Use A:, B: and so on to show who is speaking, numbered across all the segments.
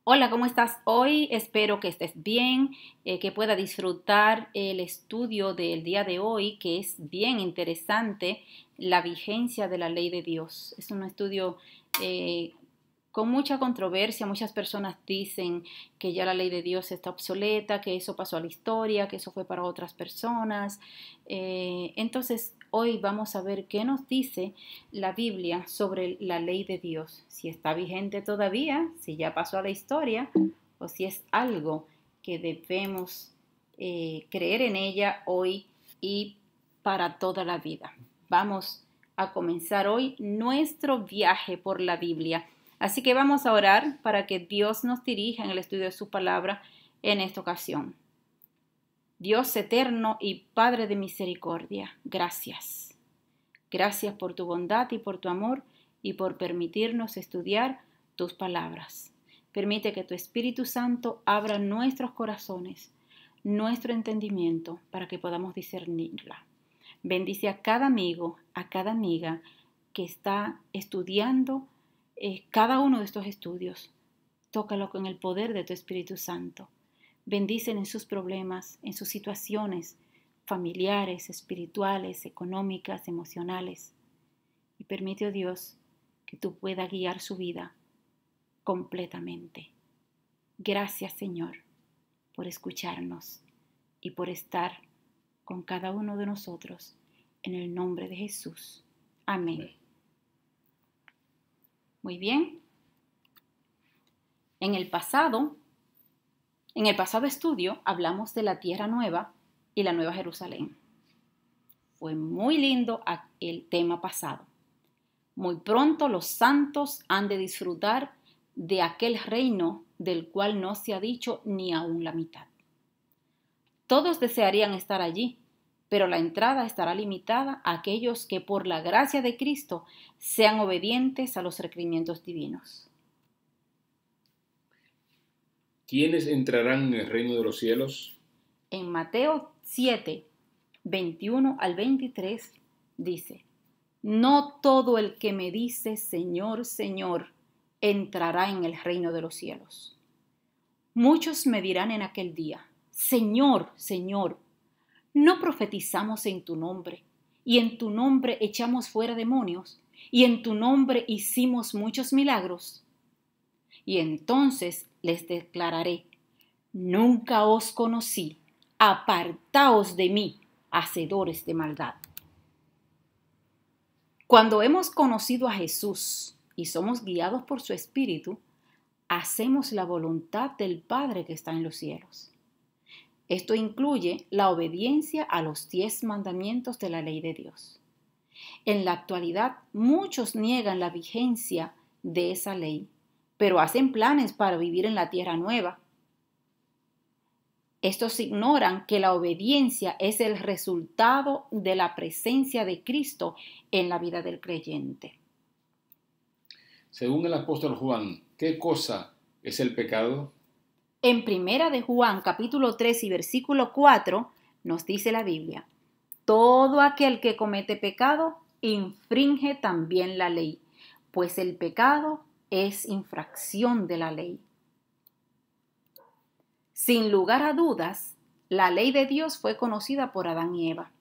A: Hola, ¿cómo estás hoy? Espero que estés bien, que pueda disfrutar el estudio del día de hoy, que es bien interesante, la vigencia de la ley de Dios. Es un estudio eh, con mucha controversia. Muchas personas dicen que ya la ley de Dios está obsoleta, que eso pasó a la historia, que eso fue para otras personas. Entonces, hoy vamos a ver qué nos dice la Biblia sobre la ley de Dios, si está vigente todavía, si ya pasó a la historia o si es algo que debemos creer en ella hoy y para toda la vida. Vamos a comenzar hoy nuestro viaje por la Biblia. Así que vamos a orar para que Dios nos dirija en el estudio de su palabra en esta ocasión. Dios eterno y Padre de misericordia, gracias. Gracias por tu bondad y por tu amor y por permitirnos estudiar tus palabras. Permite que tu Espíritu Santo abra nuestros corazones, nuestro entendimiento, para que podamos discernirla. Bendice a cada amigo, a cada amiga que está estudiando cada uno de estos estudios. Tócalo con el poder de tu Espíritu Santo. Bendícen en sus problemas, en sus situaciones familiares, espirituales, económicas, emocionales. Y permite, oh Dios, que tú puedas guiar su vida completamente. Gracias, Señor, por escucharnos y por estar con cada uno de nosotros. En el nombre de Jesús. Amén. Muy bien. En el pasado estudio hablamos de la Tierra Nueva y la Nueva Jerusalén. Fue muy lindo el tema pasado. Muy pronto los santos han de disfrutar de aquel reino del cual no se ha dicho ni aún la mitad. Todos desearían estar allí, pero la entrada estará limitada a aquellos que por la gracia de Cristo sean obedientes a los requerimientos divinos.
B: ¿Quiénes entrarán en el reino de los cielos?
A: En Mateo 7, 21 al 23 dice: No todo el que me dice Señor, Señor, entrará en el reino de los cielos. Muchos me dirán en aquel día: Señor, Señor, ¿no profetizamos en tu nombre, y en tu nombre echamos fuera demonios, y en tu nombre hicimos muchos milagros? Y entonces les declararé: Nunca os conocí, apartaos de mí, hacedores de maldad. Cuando hemos conocido a Jesús y somos guiados por su Espíritu, hacemos la voluntad del Padre que está en los cielos. Esto incluye la obediencia a los 10 mandamientos de la ley de Dios. En la actualidad, muchos niegan la vigencia de esa ley, pero hacen planes para vivir en la tierra nueva. Estos ignoran que la obediencia es el resultado de la presencia de Cristo en la vida del creyente.
B: Según el apóstol Juan, ¿qué cosa es el pecado?
A: En Primera de Juan, capítulo 3 y versículo 4, nos dice la Biblia: Todo aquel que comete pecado infringe también la ley, pues el pecado es infracción de la ley. Sin lugar a dudas, la ley de Dios fue conocida por Adán y Eva.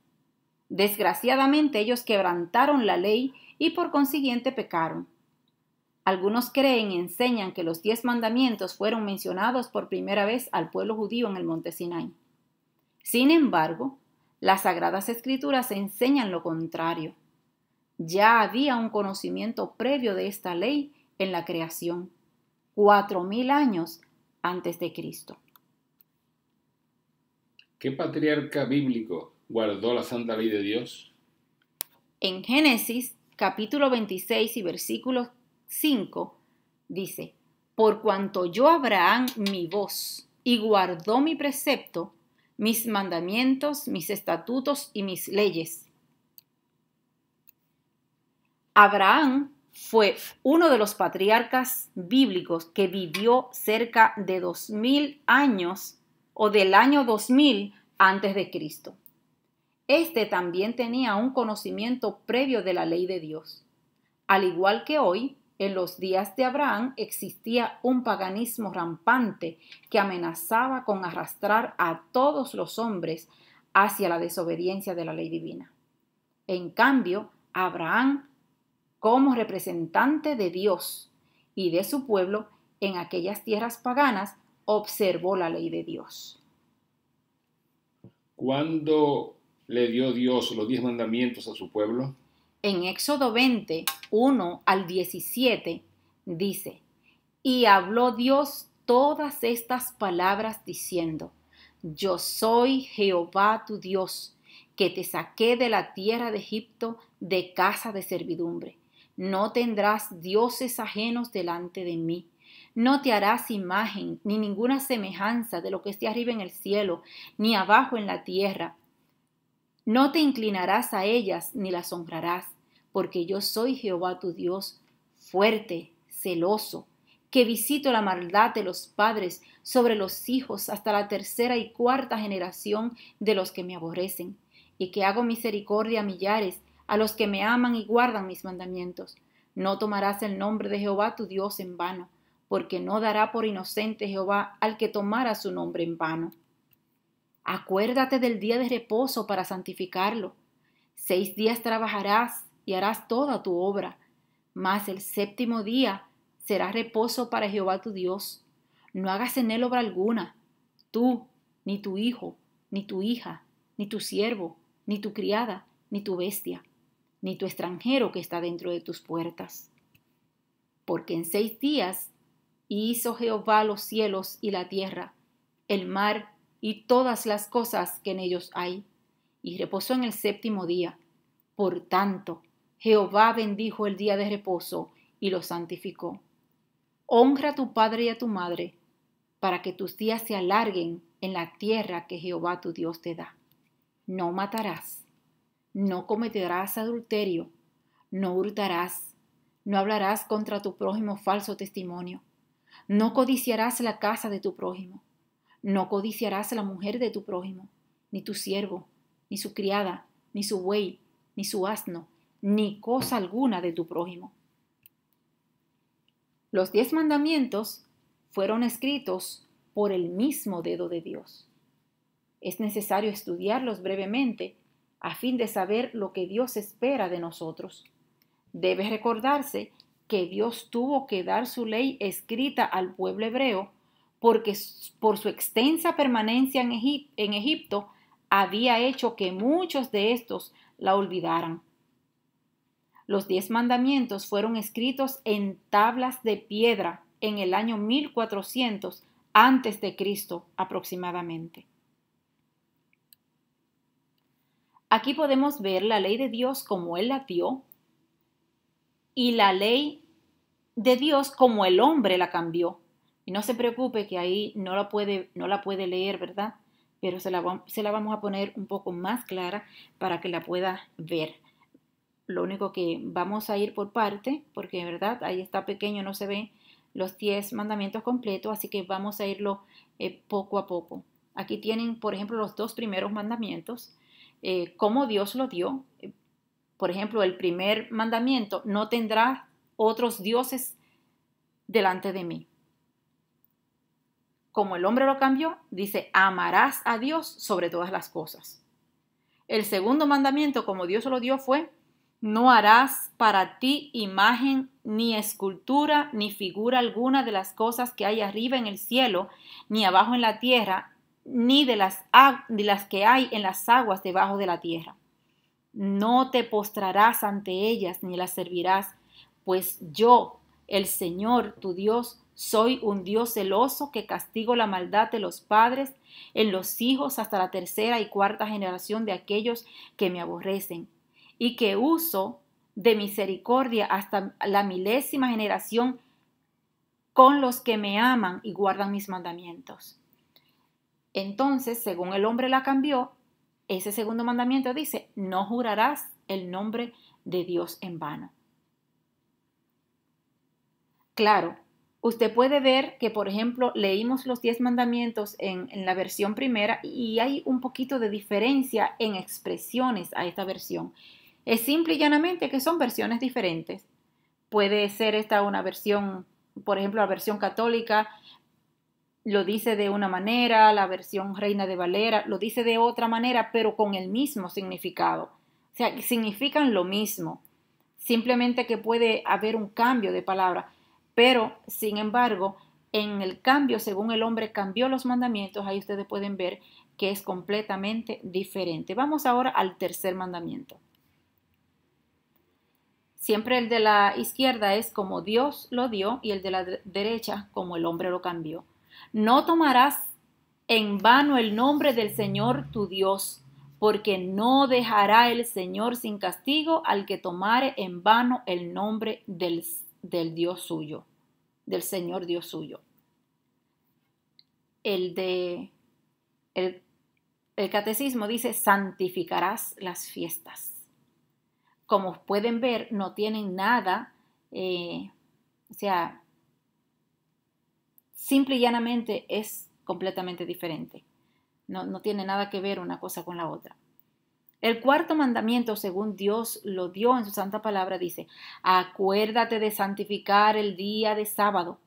A: Desgraciadamente, ellos quebrantaron la ley y por consiguiente pecaron. Algunos creen y enseñan que los 10 mandamientos fueron mencionados por primera vez al pueblo judío en el monte Sinai. Sin embargo, las Sagradas Escrituras enseñan lo contrario. Ya había un conocimiento previo de esta ley en la creación, 4000 años antes de Cristo.
B: ¿Qué patriarca bíblico guardó la santa ley de Dios?
A: En Génesis, capítulo 26 y versículo 5, dice: Por cuanto oyó Abraham mi voz y guardó mi precepto, mis mandamientos, mis estatutos y mis leyes. Abraham fue uno de los patriarcas bíblicos que vivió cerca de 2000 años o del año 2000 antes de Cristo. Este también tenía un conocimiento previo de la ley de Dios. Al igual que hoy, En los días de Abraham existía un paganismo rampante que amenazaba con arrastrar a todos los hombres hacia la desobediencia de la ley divina. En cambio, Abraham, como representante de Dios y de su pueblo en aquellas tierras paganas, observó la ley de Dios.
B: ¿Cuándo le dio Dios los 10 mandamientos a su pueblo?
A: En Éxodo 20, 1 al 17, dice: Y habló Dios todas estas palabras diciendo: Yo soy Jehová tu Dios, que te saqué de la tierra de Egipto, de casa de servidumbre. No tendrás dioses ajenos delante de mí. No te harás imagen ni ninguna semejanza de lo que esté arriba en el cielo, ni abajo en la tierra. No te inclinarás a ellas ni las honrarás, porque yo soy Jehová tu Dios, fuerte, celoso, que visito la maldad de los padres sobre los hijos hasta la tercera y cuarta generación de los que me aborrecen, y que hago misericordia a millares, a los que me aman y guardan mis mandamientos. No tomarás el nombre de Jehová tu Dios en vano, porque no dará por inocente Jehová al que tomara su nombre en vano. Acuérdate del día de reposo para santificarlo. 6 días trabajarás y harás toda tu obra, mas el séptimo día será reposo para Jehová tu Dios. No hagas en él obra alguna, tú, ni tu hijo, ni tu hija, ni tu siervo, ni tu criada, ni tu bestia, ni tu extranjero que está dentro de tus puertas. Porque en 6 días hizo Jehová los cielos y la tierra, el mar y todas las cosas que en ellos hay, y reposó en el séptimo día. Por tanto, Jehová bendijo el día de reposo y lo santificó. Honra a tu padre y a tu madre, para que tus días se alarguen en la tierra que Jehová tu Dios te da. No matarás, no cometerás adulterio, no hurtarás, no hablarás contra tu prójimo falso testimonio, no codiciarás la casa de tu prójimo, no codiciarás la mujer de tu prójimo, ni tu siervo, ni su criada, ni su buey, ni su asno, ni cosa alguna de tu prójimo. Los 10 mandamientos fueron escritos por el mismo dedo de Dios. Es necesario estudiarlos brevemente a fin de saber lo que Dios espera de nosotros. Debe recordarse que Dios tuvo que dar su ley escrita al pueblo hebreo porque por su extensa permanencia en Egipto había hecho que muchos de estos la olvidaran. Los 10 mandamientos fueron escritos en tablas de piedra en el año 1400 antes de Cristo aproximadamente. Aquí podemos ver la ley de Dios como Él la dio y la ley de Dios como el hombre la cambió. Y no se preocupe que ahí no la puede leer, ¿verdad? Pero se la vamos a poner un poco más clara para que la pueda ver. Lo único que vamos a ir por parte, porque ¿verdad? Ahí está pequeño, no se ven los 10 mandamientos completos, así que vamos a irlo poco a poco. Aquí tienen, por ejemplo, los 2 primeros mandamientos, cómo Dios lo dio. Por ejemplo, el primer mandamiento: no tendrás otros dioses delante de mí. Como el hombre lo cambió, dice: amarás a Dios sobre todas las cosas. El segundo mandamiento, como Dios lo dio, fue: no harás para ti imagen, ni escultura, ni figura alguna de las cosas que hay arriba en el cielo, ni abajo en la tierra, ni de las que hay en las aguas debajo de la tierra. No te postrarás ante ellas, ni las servirás, pues yo, el Señor, tu Dios, soy un Dios celoso que castigo la maldad de los padres en los hijos hasta la tercera y cuarta generación de aquellos que me aborrecen, y que uso de misericordia hasta la 1000ª generación con los que me aman y guardan mis mandamientos. Entonces, según el hombre la cambió, ese segundo mandamiento dice: no jurarás el nombre de Dios en vano. Claro, usted puede ver que, por ejemplo, leímos los 10 mandamientos en la versión primera y hay un poquito de diferencia en expresiones a esta versión. Es simple y llanamente que son versiones diferentes, Puede ser esta una versión, por ejemplo, la versión católica lo dice de una manera, la versión Reina de Valera lo dice de otra manera, pero con el mismo significado. O sea, significan lo mismo, simplemente que puede haber un cambio de palabra, pero sin embargo, en el cambio, según el hombre cambió los mandamientos, ahí ustedes pueden ver que es completamente diferente. Vamos ahora al tercer mandamiento. Siempre el de la izquierda es como Dios lo dio y el de la derecha como el hombre lo cambió. No tomarás en vano el nombre del Señor tu Dios, porque no dejará el Señor sin castigo al que tomare en vano el nombre del Dios suyo, del Señor Dios suyo. El catecismo dice, santificarás las fiestas. Como pueden ver, no tienen nada, o sea, simple y llanamente es completamente diferente. No tiene nada que ver una cosa con la otra. El cuarto mandamiento, según Dios lo dio en su santa palabra, dice, acuérdate de santificar el día de sábado.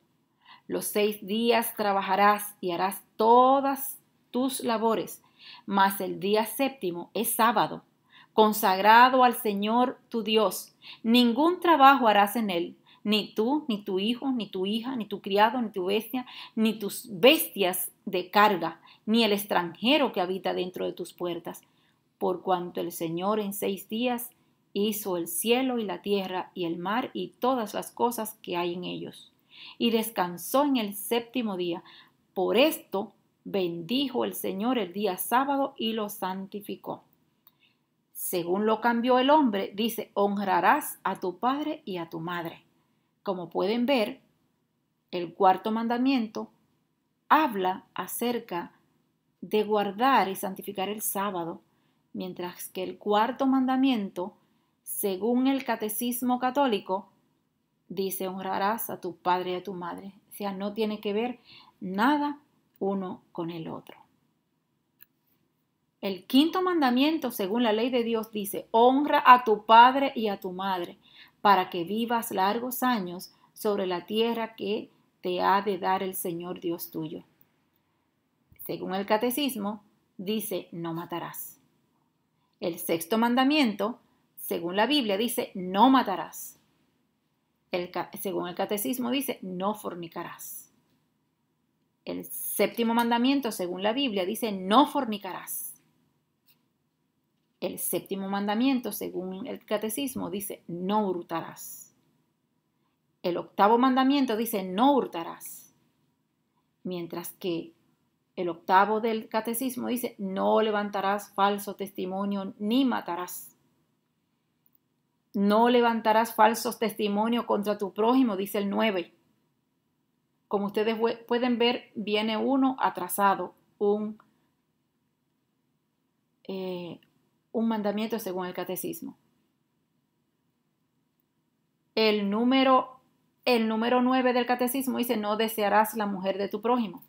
A: Los 6 días trabajarás y harás todas tus labores, mas el día séptimo es sábado, consagrado al Señor tu Dios. Ningún trabajo harás en él, ni tú, ni tu hijo, ni tu hija, ni tu criado, ni tu bestia, ni tus bestias de carga, ni el extranjero que habita dentro de tus puertas, por cuanto el Señor en 6 días hizo el cielo y la tierra y el mar y todas las cosas que hay en ellos, y descansó en el séptimo día. Por esto bendijo el Señor el día sábado y lo santificó. Según lo cambió el hombre, dice, honrarás a tu padre y a tu madre. Como pueden ver, el cuarto mandamiento habla acerca de guardar y santificar el sábado, mientras que el cuarto mandamiento, según el catecismo católico, dice honrarás a tu padre y a tu madre. O sea, no tiene que ver nada uno con el otro. El quinto mandamiento, según la ley de Dios, dice, honra a tu padre y a tu madre, para que vivas largos años sobre la tierra que te ha de dar el Señor Dios tuyo. Según el catecismo, dice, no matarás. El sexto mandamiento, según la Biblia, dice, no matarás. Según el catecismo, dice, no fornicarás. El séptimo mandamiento, según la Biblia, dice, no fornicarás. El séptimo mandamiento, según el catecismo, dice, no hurtarás. El octavo mandamiento dice, no hurtarás. Mientras que el octavo del catecismo dice, no levantarás falso testimonio ni matarás. No levantarás falsos testimonios contra tu prójimo, dice el 9. Como ustedes pueden ver, viene uno atrasado, un mandamiento según el catecismo. El número 9 del catecismo dice, no desearás la mujer de tu prójimo.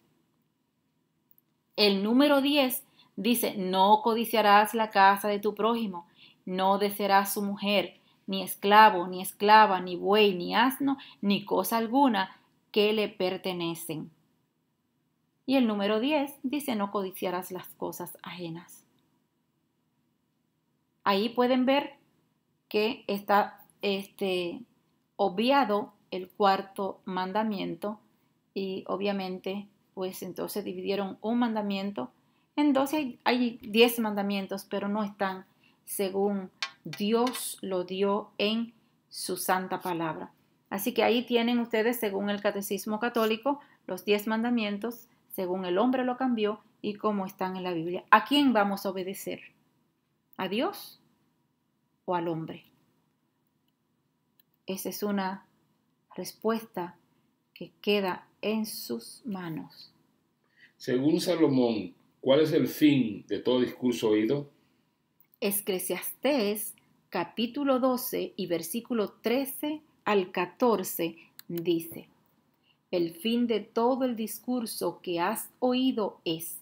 A: El número 10 dice, no codiciarás la casa de tu prójimo, no desearás su mujer, ni esclavo, ni esclava, ni buey, ni asno, ni cosa alguna que le pertenecen. Y el número 10 dice, no codiciarás las cosas ajenas. Ahí pueden ver que está obviado el cuarto mandamiento y obviamente pues entonces dividieron un mandamiento en 12. Hay 10 mandamientos, pero no están según Dios lo dio en su santa palabra. Así que ahí tienen ustedes, según el catecismo católico, los 10 mandamientos, según el hombre lo cambió y cómo están en la Biblia. ¿A quién vamos a obedecer? ¿A Dios o al hombre? Esa es una respuesta que queda en sus manos.
B: Según Salomón, ¿cuál es el fin de todo discurso oído?
A: Eclesiastés capítulo 12 y versículo 13 al 14 dice, el fin de todo el discurso que has oído es,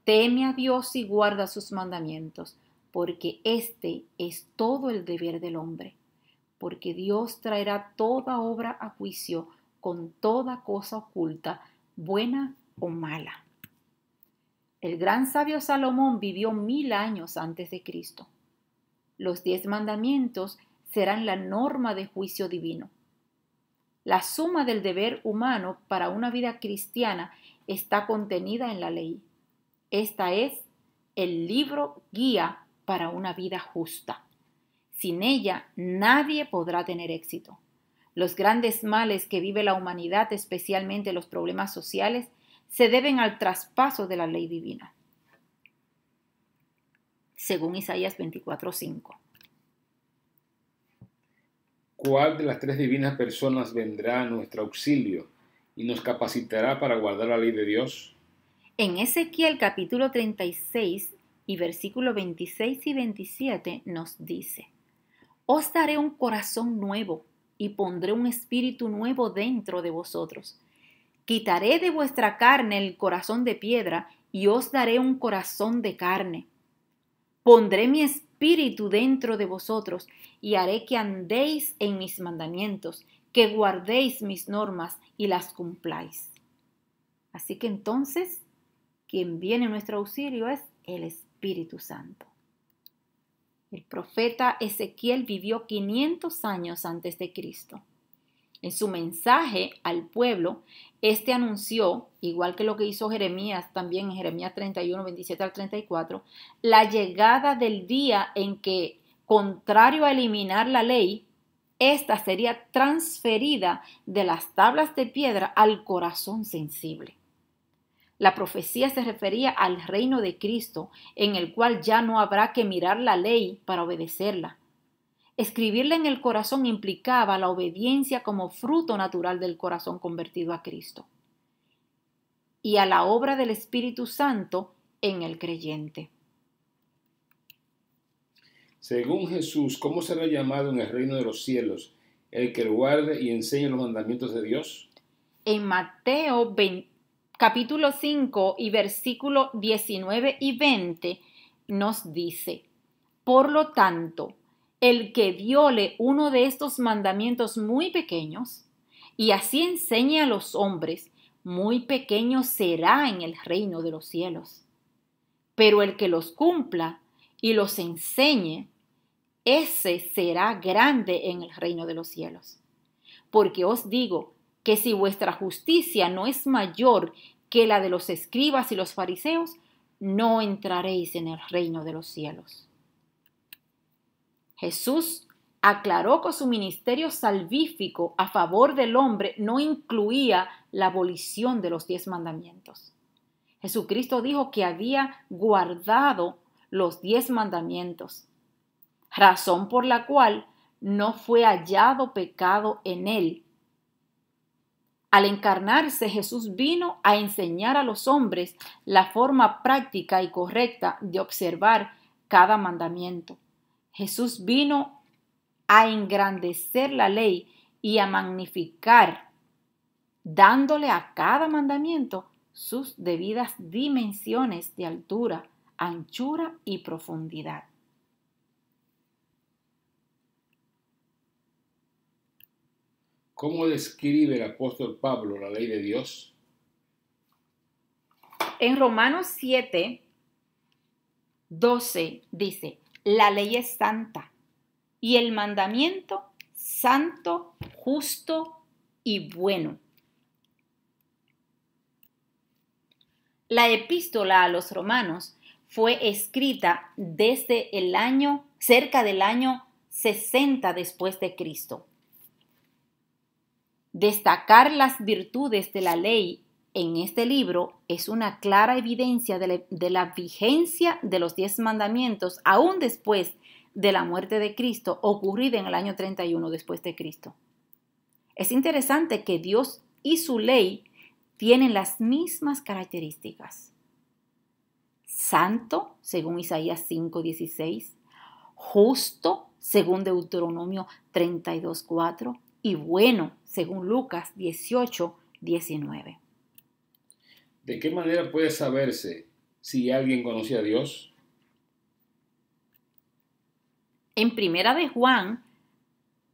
A: teme a Dios y guarda sus mandamientos, porque este es todo el deber del hombre. porque Dios traerá toda obra a juicio con toda cosa oculta, buena o mala. El gran sabio Salomón vivió 1000 años antes de Cristo. Los 10 mandamientos serán la norma de juicio divino. La suma del deber humano para una vida cristiana está contenida en la ley. Esta es el libro guía para una vida justa. Sin ella, nadie podrá tener éxito. Los grandes males que vive la humanidad, especialmente los problemas sociales, se deben al traspaso de la ley divina. Según Isaías 24:5.
B: ¿Cuál de las 3 divinas personas vendrá a nuestro auxilio y nos capacitará para guardar la ley de Dios?
A: En Ezequiel capítulo 36 y versículos 26 y 27 nos dice: Os daré un corazón nuevo y pondré un espíritu nuevo dentro de vosotros. Quitaré de vuestra carne el corazón de piedra y os daré un corazón de carne. Pondré mi espíritu dentro de vosotros y haré que andéis en mis mandamientos, que guardéis mis normas y las cumpláis. Así que entonces, quien viene en nuestro auxilio es el Espíritu Santo. El profeta Ezequiel vivió 500 años antes de Cristo. En su mensaje al pueblo, este anunció, igual que lo que hizo Jeremías, también en Jeremías 31, 27 al 34, la llegada del día en que, contrario a eliminar la ley, esta sería transferida de las tablas de piedra al corazón sensible. La profecía se refería al reino de Cristo, en el cual ya no habrá que mirar la ley para obedecerla. Escribirla en el corazón implicaba la obediencia como fruto natural del corazón convertido a Cristo y a la obra del Espíritu Santo en el creyente.
B: Según Jesús, ¿cómo será llamado en el reino de los cielos el que guarde y enseñe los mandamientos de Dios?
A: En Mateo capítulo 5 y versículos 19 y 20 nos dice: Por lo tanto, el que viole uno de estos mandamientos muy pequeños y así enseñe a los hombres, muy pequeño será en el reino de los cielos. Pero el que los cumpla y los enseñe, ese será grande en el reino de los cielos. Porque os digo que si vuestra justicia no es mayor que la de los escribas y los fariseos, no entraréis en el reino de los cielos. Jesús aclaró que su ministerio salvífico a favor del hombre no incluía la abolición de los 10 mandamientos. Jesucristo dijo que había guardado los 10 mandamientos, razón por la cual no fue hallado pecado en él. Al encarnarse, Jesús vino a enseñar a los hombres la forma práctica y correcta de observar cada mandamiento. Jesús vino a engrandecer la ley y a magnificar, dándole a cada mandamiento sus debidas dimensiones de altura, anchura y profundidad.
B: ¿Cómo describe el apóstol Pablo la ley de Dios?
A: En Romanos 7, 12 dice: La ley es santa y el mandamiento santo, justo y bueno. La epístola a los romanos fue escrita desde cerca del año 60 después de Cristo. Destacar las virtudes de la ley en este libro es una clara evidencia de la vigencia de los 10 mandamientos aún después de la muerte de Cristo, ocurrida en el año 31 después de Cristo. Es interesante que Dios y su ley tienen las mismas características. Santo, según Isaías 5:16, justo, según Deuteronomio 32:4, y bueno, según Lucas 18:19.
B: ¿De qué manera puede saberse si alguien conoce a Dios?
A: En Primera de Juan,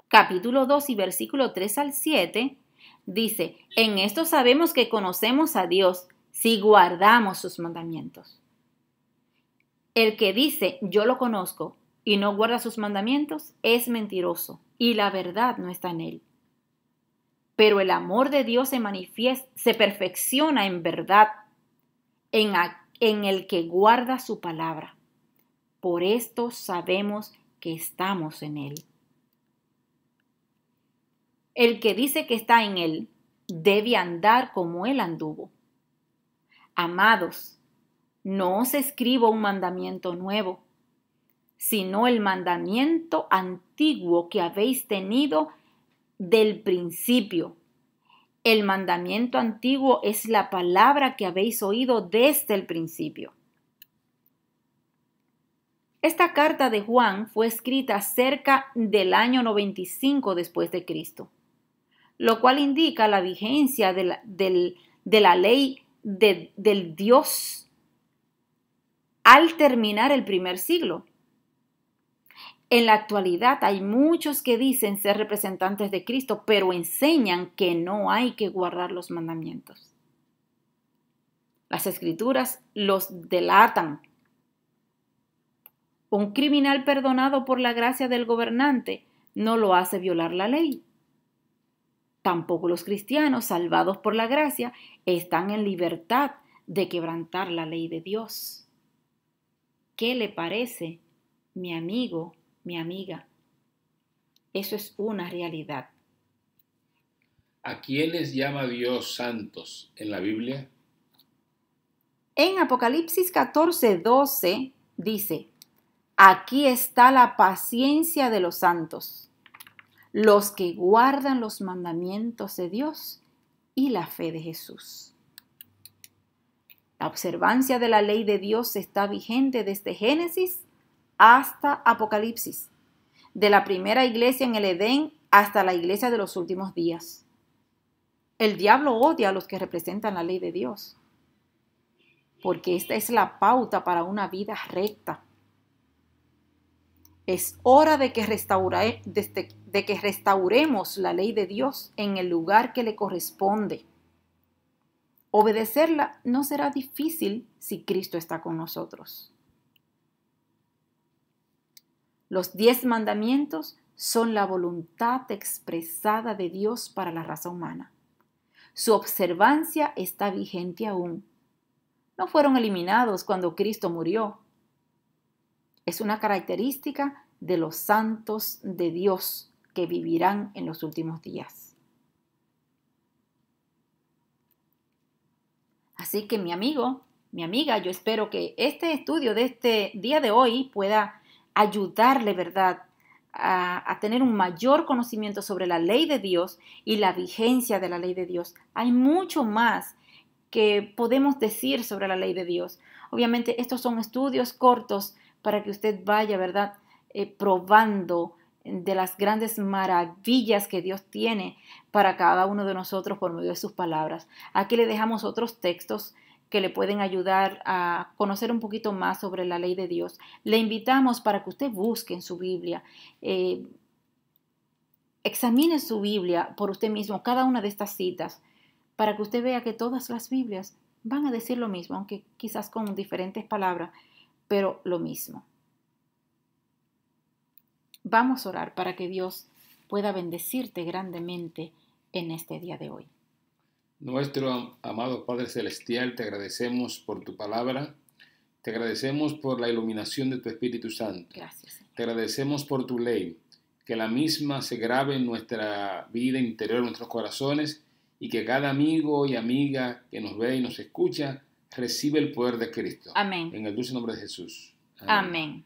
A: capítulo 2 y versículo 3 al 7, dice, en esto sabemos que conocemos a Dios si guardamos sus mandamientos. El que dice, yo lo conozco, y no guarda sus mandamientos, es mentiroso, y la verdad no está en él. Pero el amor de Dios se perfecciona en verdad en el que guarda su palabra. Por esto sabemos que estamos en él. El que dice que está en él debe andar como él anduvo. Amados, no os escribo un mandamiento nuevo, sino el mandamiento antiguo que habéis tenido del principio. El mandamiento antiguo es la palabra que habéis oído desde el principio. Esta carta de Juan fue escrita cerca del año 95 después de Cristo, lo cual indica la vigencia de la ley del Dios al terminar el primer siglo. En la actualidad hay muchos que dicen ser representantes de Cristo, pero enseñan que no hay que guardar los mandamientos. Las Escrituras los delatan. Un criminal perdonado por la gracia del gobernante no lo hace violar la ley. Tampoco los cristianos salvados por la gracia están en libertad de quebrantar la ley de Dios. ¿Qué le parece, mi amigo, mi amiga? Eso es una realidad.
B: ¿A quiénes llama Dios santos en la Biblia?
A: En Apocalipsis 14:12 dice, aquí está la paciencia de los santos, los que guardan los mandamientos de Dios y la fe de Jesús. La observancia de la ley de Dios está vigente desde Génesis hasta Apocalipsis, de la primera iglesia en el Edén hasta la iglesia de los últimos días. El diablo odia a los que representan la ley de Dios, porque esta es la pauta para una vida recta. Es hora de que restauremos la ley de Dios en el lugar que le corresponde. Obedecerla no será difícil si Cristo está con nosotros. Los 10 mandamientos son la voluntad expresada de Dios para la raza humana. Su observancia está vigente aún. No fueron eliminados cuando Cristo murió. Es una característica de los santos de Dios que vivirán en los últimos días. Así que mi amigo, mi amiga, yo espero que este estudio de este día de hoy pueda ayudarle, ¿verdad?, a tener un mayor conocimiento sobre la ley de Dios y la vigencia de la ley de Dios. Hay mucho más que podemos decir sobre la ley de Dios. Obviamente estos son estudios cortos para que usted vaya, ¿verdad?, probando de las grandes maravillas que Dios tiene para cada uno de nosotros por medio de sus palabras. Aquí le dejamos otros textos que le pueden ayudar a conocer un poquito más sobre la ley de Dios. Le invitamos para que usted busque en su Biblia, examine su Biblia por usted mismo, cada una de estas citas, para que usted vea que todas las Biblias van a decir lo mismo, aunque quizás con diferentes palabras, pero lo mismo. Vamos a orar para que Dios pueda bendecirte grandemente en este día de hoy.
B: Nuestro amado Padre Celestial, te agradecemos por tu palabra, te agradecemos por la iluminación de tu Espíritu Santo.
A: Gracias, Señor.
B: Te agradecemos por tu ley, que la misma se grabe en nuestra vida interior, en nuestros corazones, y que cada amigo y amiga que nos ve y nos escucha recibe el poder de Cristo.
A: Amén.
B: En el dulce nombre de Jesús.
A: Amén.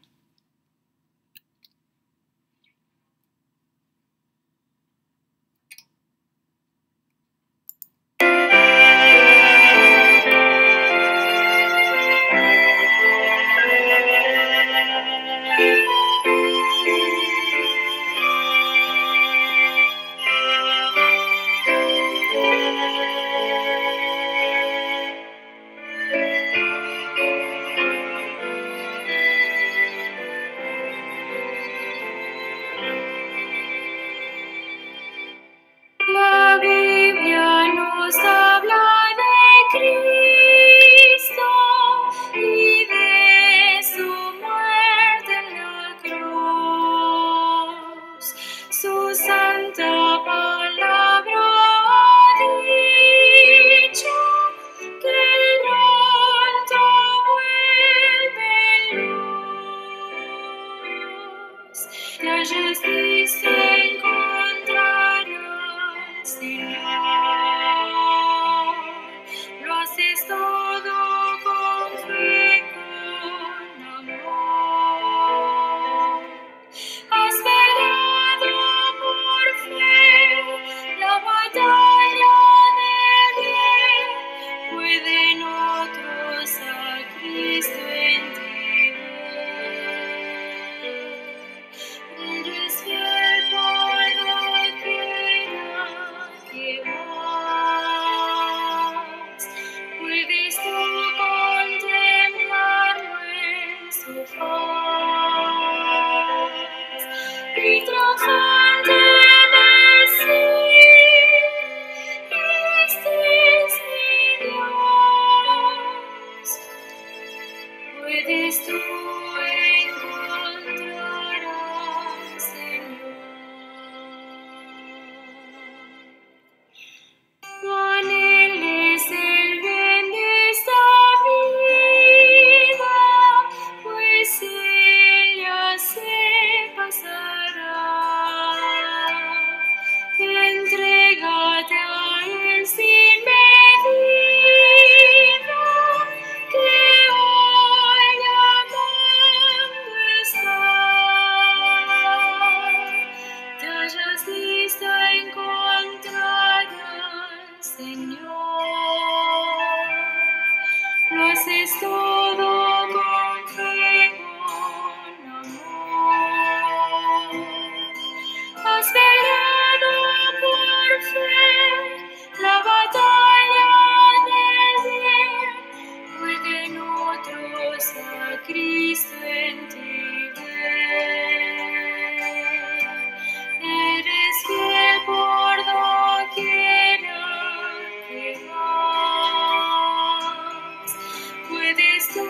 A: haces todo con fe, con amor. Has peleado por fe la batalla del bien. Pueden otros a Cristo en ti ver. Eres fiel por doquiera que vas. Puedes tú contemplarlo en su faz. Y triunfante decir: este es mi Dios. Puedes tú encontrar al Señor. No anheles el bien de esta vida, pues ella se pasará. Entrégate a Él sin medida, que hoy llamando está. Te hayas listo a encontrar al Señor. Lo haces todo con fe, con amor. Has peleado por fe la batalla del bien. Pueden otros a Cristo en ti ver. Eres fiel por doquiera que vas. Puedes tú